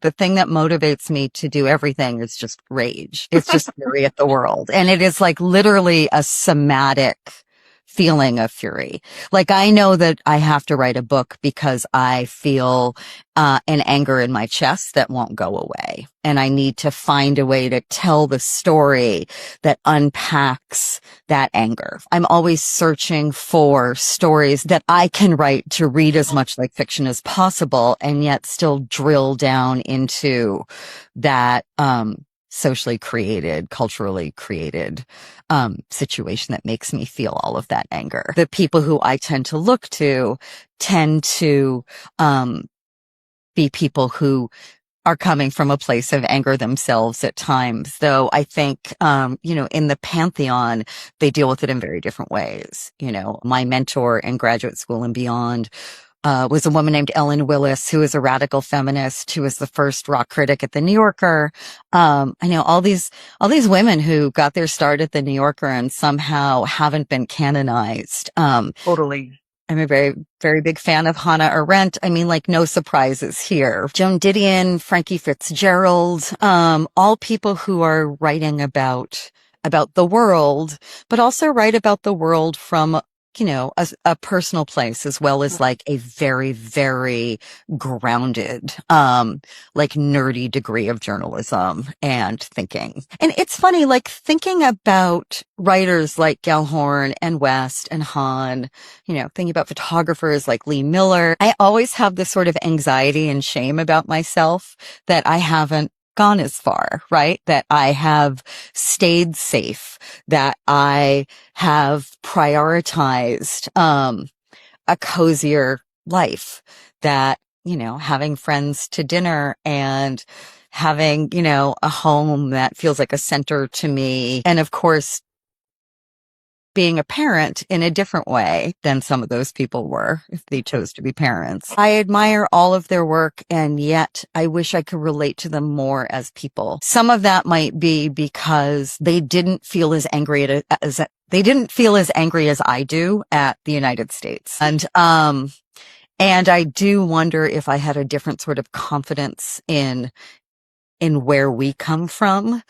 the thing that motivates me to do everything is just rage. It's just fury at the world. And it is like literally a somatic feeling of fury. Like I know that I have to write a book because I feel an anger in my chest that won't go away. And I need to find a way to tell the story that unpacks that anger. I'm always searching for stories that I can write to read as much like fiction as possible and yet still drill down into that, socially created, culturally created, situation that makes me feel all of that anger. The people who I tend to look to tend to, be people who are coming from a place of anger themselves at times, though I think, in the pantheon, they deal with it in very different ways. My mentor in graduate school and beyond, was a woman named Ellen Willis, who is a radical feminist, who was the first rock critic at the New Yorker. I know all these women who got their start at the New Yorker and somehow haven't been canonized. Totally. I'm a very, very big fan of Hannah Arendt. I mean, like, no surprises here. Joan Didion, Frankie Fitzgerald, all people who are writing about the world, but also write about the world from, a personal place as well as like a very, very grounded, like nerdy degree of journalism and thinking. And it's funny, like thinking about writers like Gellhorn and West and Hahn, thinking about photographers like Lee Miller. I always have this sort of anxiety and shame about myself that I haven't gone as far, right? That I have stayed safe, that I have prioritized, a cozier life, that, having friends to dinner and having, a home that feels like a center to me. And of course, being a parent in a different way than some of those people were if they chose to be parents. I admire all of their work, and yet I wish I could relate to them more as people. Some of that might be because they didn't feel as angry as I do at the United States. And I do wonder if I had a different sort of confidence in where we come from,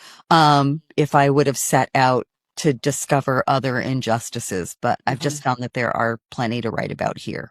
if I would have set out to discover other injustices, but I've just found that there are plenty to write about here.